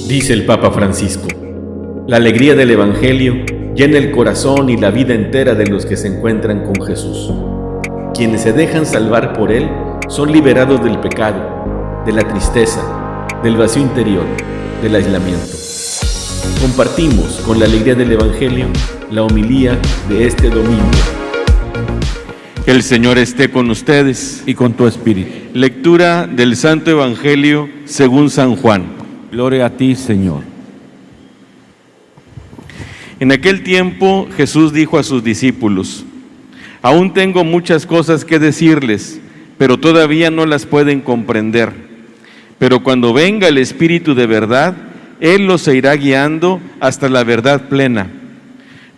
Dice el Papa Francisco: la alegría del Evangelio llena el corazón y la vida entera de los que se encuentran con Jesús. Quienes se dejan salvar por Él son liberados del pecado, de la tristeza, del vacío interior, del aislamiento. Compartimos con la alegría del Evangelio la homilía de este domingo. El Señor esté con ustedes y con tu espíritu. Lectura del Santo Evangelio según San Juan. Gloria a ti, Señor. En aquel tiempo Jesús dijo a sus discípulos: aún tengo muchas cosas que decirles, pero todavía no las pueden comprender. Pero cuando venga el Espíritu de verdad, Él los irá guiando hasta la verdad plena.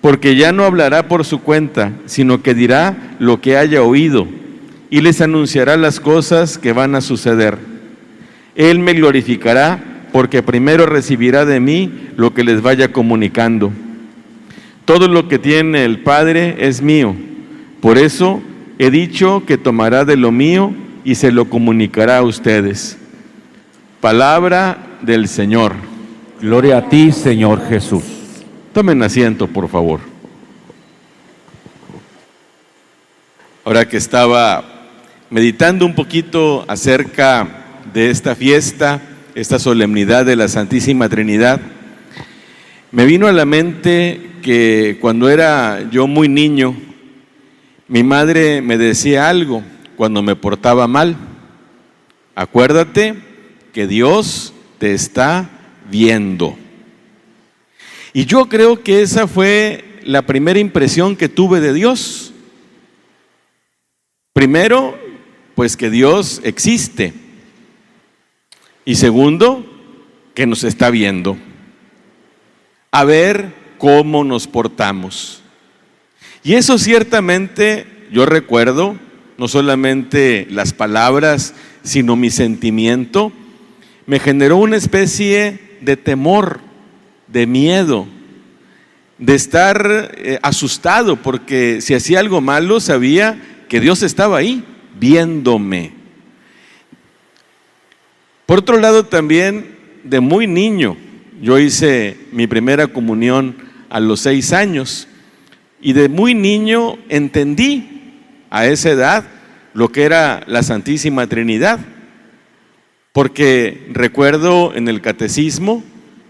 Porque ya no hablará por su cuenta, sino que dirá lo que haya oído, y les anunciará las cosas que van a suceder. Él me glorificará, porque primero recibirá de mí lo que les vaya comunicando. Todo lo que tiene el Padre es mío. Por eso he dicho que tomará de lo mío y se lo comunicará a ustedes. Palabra del Señor. Gloria a ti, Señor Jesús. Tomen asiento, por favor. Ahora que estaba meditando un poquito acerca de esta fiesta, esta solemnidad de la Santísima Trinidad, me vino a la mente que cuando era yo muy niño, mi madre me decía algo cuando me portaba mal: acuérdate que Dios te está viendo. Y yo creo que esa fue la primera impresión que tuve de Dios. Primero, pues que Dios existe. Y segundo, que nos está viendo. A ver cómo nos portamos. Y eso ciertamente, yo recuerdo, no solamente las palabras, sino mi sentimiento, me generó una especie de temor, de miedo, de estar asustado, porque si hacía algo malo sabía que Dios estaba ahí, viéndome. Por otro lado también, de muy niño, yo hice mi primera comunión a los 6 años, y de muy niño entendí a esa edad lo que era la Santísima Trinidad, porque recuerdo en el catecismo,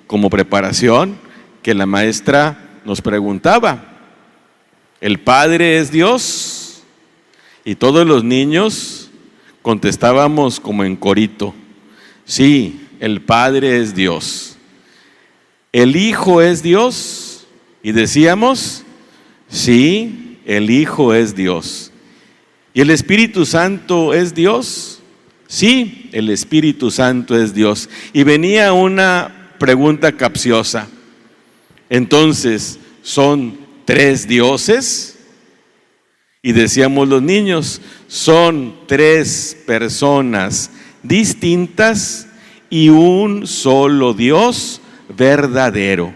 como preparación, que la maestra nos preguntaba: ¿el Padre es Dios? Y todos los niños contestábamos como en corito: sí, el Padre es Dios. ¿El Hijo es Dios? Y decíamos: sí, el Hijo es Dios. ¿Y el Espíritu Santo es Dios? Sí, el Espíritu Santo es Dios. Y venía una pregunta capciosa: entonces, ¿son 3 dioses? Y decíamos los niños: son 3 personas distintas y un solo Dios verdadero.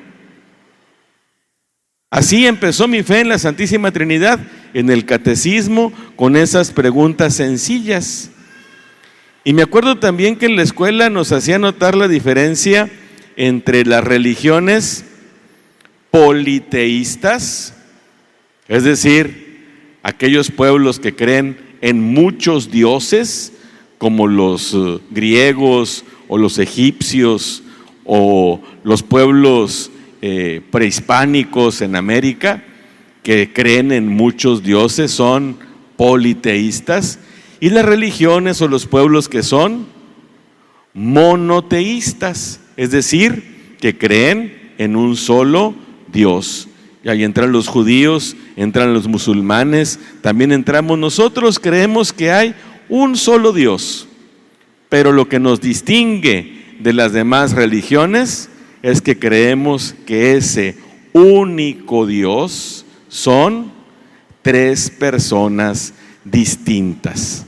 Así empezó mi fe en la Santísima Trinidad, en el catecismo, con esas preguntas sencillas. Y me acuerdo también que en la escuela nos hacía notar la diferencia entre las religiones politeístas, es decir, aquellos pueblos que creen en muchos dioses, como los griegos o los egipcios o los pueblos prehispánicos en América, que creen en muchos dioses, son politeístas, y las religiones o los pueblos que son monoteístas, es decir, que creen en un solo Dios. Y ahí entran los judíos, entran los musulmanes, también entramos nosotros, creemos que hay un solo Dios. Pero lo que nos distingue de las demás religiones es que creemos que ese único Dios son 3 personas distintas,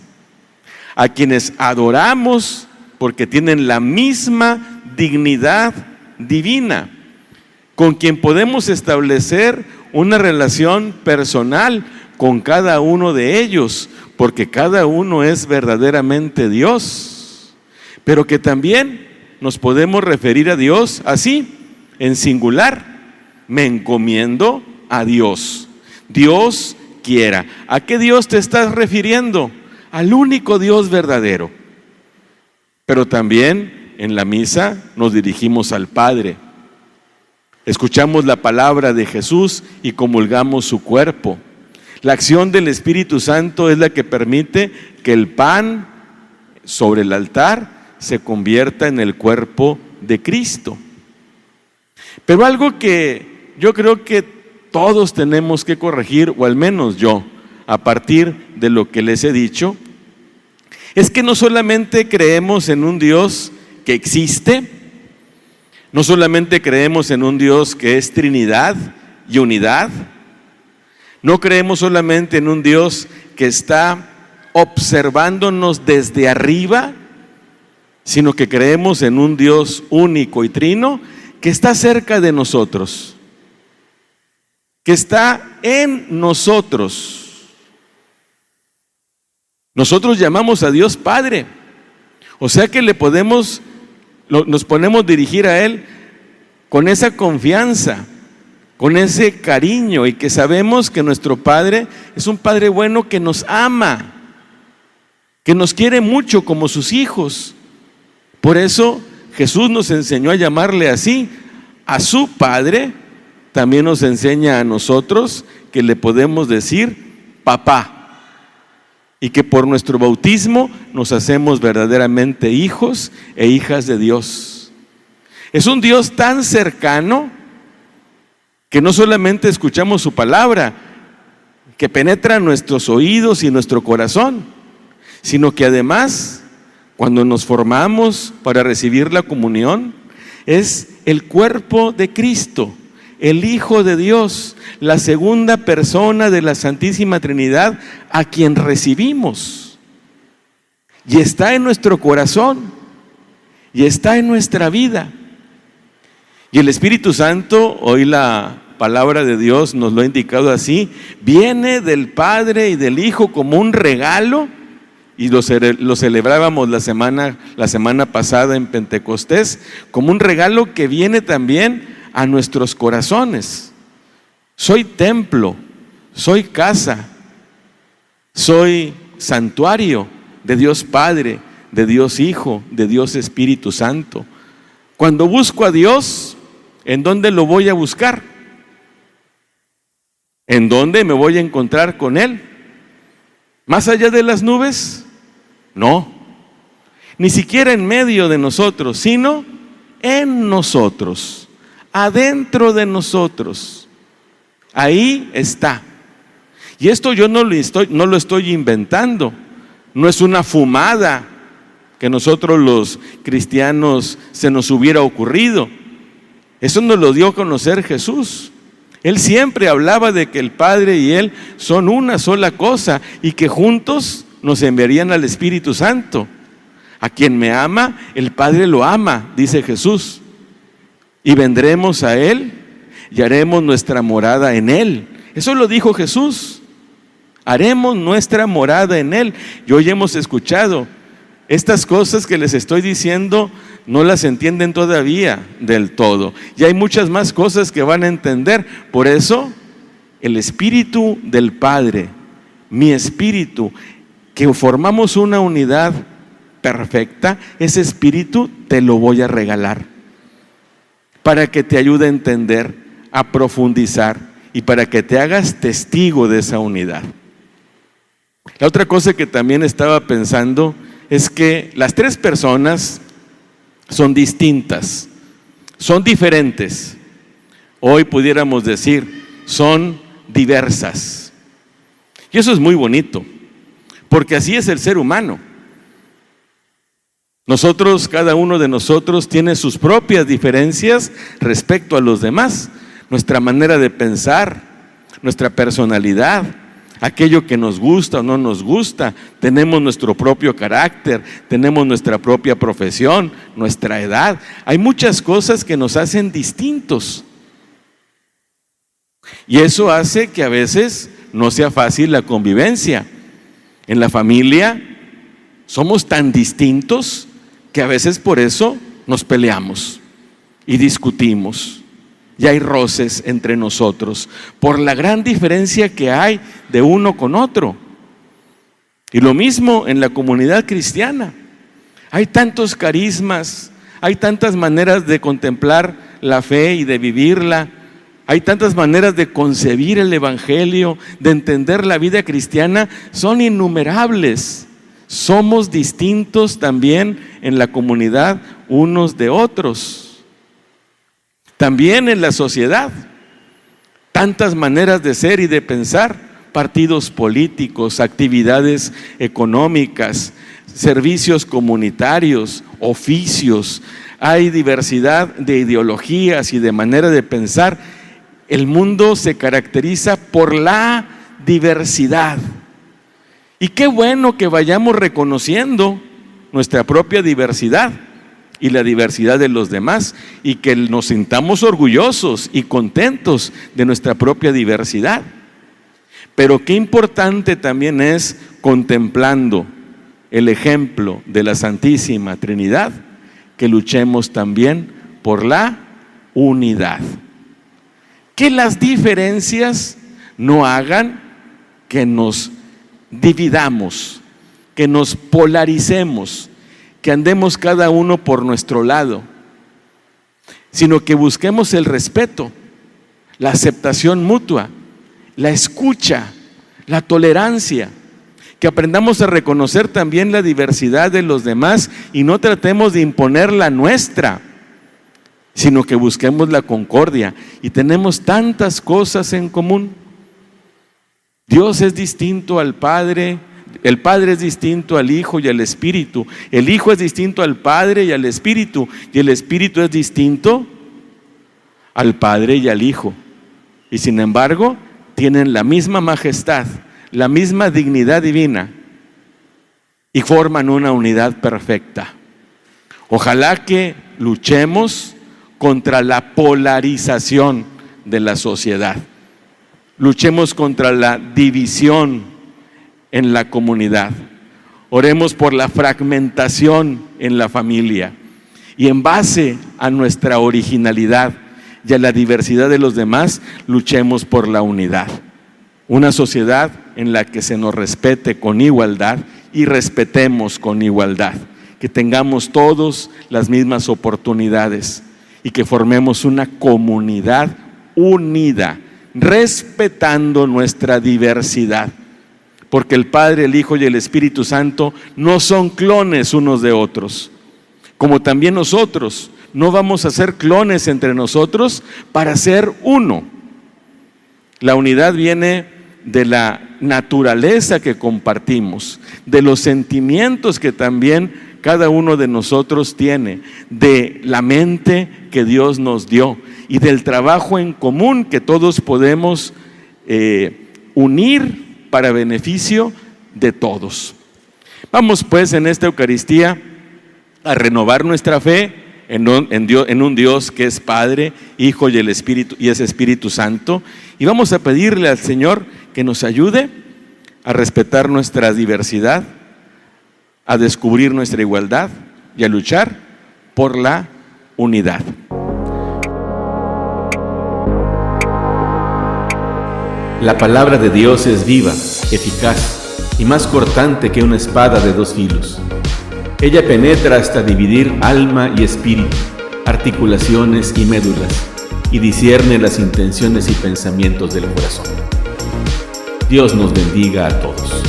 a quienes adoramos porque tienen la misma dignidad divina, con quien podemos establecer una relación personal con cada uno de ellos, porque cada uno es verdaderamente Dios, pero que también nos podemos referir a Dios así, en singular: me encomiendo a Dios. Dios quiera. ¿A qué Dios te estás refiriendo? Al único Dios verdadero. Pero también en la misa nos dirigimos al Padre. Escuchamos la palabra de Jesús y comulgamos su cuerpo. La acción del Espíritu Santo es la que permite que el pan sobre el altar se convierta en el cuerpo de Cristo. Pero algo que yo creo que todos tenemos que corregir, o al menos yo, a partir de lo que les he dicho, es que no solamente creemos en un Dios que existe, no solamente creemos en un Dios que es Trinidad y unidad, no creemos solamente en un Dios que está observándonos desde arriba, sino que creemos en un Dios único y trino que está cerca de nosotros, que está en nosotros. Nosotros llamamos a Dios Padre, o sea que nos podemos dirigir a Él con esa confianza, con ese cariño, y que sabemos que nuestro Padre es un Padre bueno que nos ama, que nos quiere mucho como sus hijos. Por eso Jesús nos enseñó a llamarle así a su Padre. También nos enseña a nosotros que le podemos decir papá, y que por nuestro bautismo nos hacemos verdaderamente hijos e hijas de Dios. Es un Dios tan cercano que no solamente escuchamos su palabra, que penetra nuestros oídos y nuestro corazón, sino que además, cuando nos formamos para recibir la comunión, es el cuerpo de Cristo, el Hijo de Dios, la segunda persona de la Santísima Trinidad, a quien recibimos. Y está en nuestro corazón, y está en nuestra vida. Y el Espíritu Santo, hoy la palabra de Dios nos lo ha indicado así, viene del Padre y del Hijo como un regalo, y lo celebrábamos la semana pasada en Pentecostés, como un regalo que viene también a nuestros corazones. Soy templo, soy casa, soy santuario de Dios Padre, de Dios Hijo, de Dios Espíritu Santo. Cuando busco a Dios, ¿en dónde lo voy a buscar? ¿En dónde me voy a encontrar con Él? ¿Más allá de las nubes? No, ni siquiera en medio de nosotros, sino en nosotros, adentro de nosotros. Ahí está. Y esto yo no lo estoy inventando, no es una fumada que nosotros los cristianos se nos hubiera ocurrido. Eso nos lo dio a conocer Jesús. Él siempre hablaba de que el Padre y Él son una sola cosa y que juntos nos enviarían al Espíritu Santo. A quien me ama, el Padre lo ama, dice Jesús. Y vendremos a Él y haremos nuestra morada en Él. Eso lo dijo Jesús. Haremos nuestra morada en Él. Y hoy hemos escuchado estas cosas que les estoy diciendo, no las entienden todavía del todo. Y hay muchas más cosas que van a entender. Por eso, el Espíritu del Padre, mi Espíritu, que formamos una unidad perfecta, ese Espíritu te lo voy a regalar para que te ayude a entender, a profundizar y para que te hagas testigo de esa unidad. La otra cosa que también estaba pensando es que las tres personas son distintas, son diferentes. Hoy pudiéramos decir, son diversas. Y eso es muy bonito, porque así es el ser humano. Nosotros, cada uno de nosotros tiene sus propias diferencias respecto a los demás. Nuestra manera de pensar, nuestra personalidad, aquello que nos gusta o no nos gusta. Tenemos nuestro propio carácter, tenemos nuestra propia profesión, nuestra edad. Hay muchas cosas que nos hacen distintos. Y eso hace que a veces no sea fácil la convivencia. En la familia somos tan distintos que a veces por eso nos peleamos y discutimos y hay roces entre nosotros por la gran diferencia que hay de uno con otro. Y lo mismo en la comunidad cristiana. Hay tantos carismas, hay tantas maneras de contemplar la fe y de vivirla. Hay tantas maneras de concebir el evangelio, de entender la vida cristiana, son innumerables. Somos distintos también en la comunidad unos de otros. También en la sociedad, tantas maneras de ser y de pensar, partidos políticos, actividades económicas, servicios comunitarios, oficios. Hay diversidad de ideologías y de manera de pensar. El mundo se caracteriza por la diversidad. Y qué bueno que vayamos reconociendo nuestra propia diversidad y la diversidad de los demás, y que nos sintamos orgullosos y contentos de nuestra propia diversidad. Pero qué importante también es, contemplando el ejemplo de la Santísima Trinidad, que luchemos también por la unidad. Que las diferencias no hagan que nos dividamos, que nos polaricemos, que andemos cada uno por nuestro lado, sino que busquemos el respeto, la aceptación mutua, la escucha, la tolerancia, que aprendamos a reconocer también la diversidad de los demás y no tratemos de imponer la nuestra, sino que busquemos la concordia. Y tenemos tantas cosas en común. Dios es distinto al Padre, el Padre es distinto al Hijo y al Espíritu, el Hijo es distinto al Padre y al Espíritu, y el Espíritu es distinto al Padre y al Hijo. Y sin embargo, tienen la misma majestad, la misma dignidad divina, y forman una unidad perfecta. Ojalá que luchemos contra la polarización de la sociedad. Luchemos contra la división en la comunidad. Oremos por la fragmentación en la familia. Y en base a nuestra originalidad y a la diversidad de los demás, luchemos por la unidad. Una sociedad en la que se nos respete con igualdad y respetemos con igualdad. Que tengamos todos las mismas oportunidades y que formemos una comunidad unida, respetando nuestra diversidad. Porque el Padre, el Hijo y el Espíritu Santo no son clones unos de otros. Como también nosotros no vamos a ser clones entre nosotros para ser uno. La unidad viene de la naturaleza que compartimos, de los sentimientos que también cada uno de nosotros tiene, de la mente que Dios nos dio y del trabajo en común que todos podemos unir para beneficio de todos. Vamos pues en esta Eucaristía a renovar nuestra fe en un Dios que es Padre, Hijo y el Espíritu, y es Espíritu Santo, y vamos a pedirle al Señor que nos ayude a respetar nuestra diversidad, a descubrir nuestra igualdad y a luchar por la unidad. La palabra de Dios es viva, eficaz y más cortante que una espada de dos filos. Ella penetra hasta dividir alma y espíritu, articulaciones y médulas, y discierne las intenciones y pensamientos del corazón. Dios nos bendiga a todos.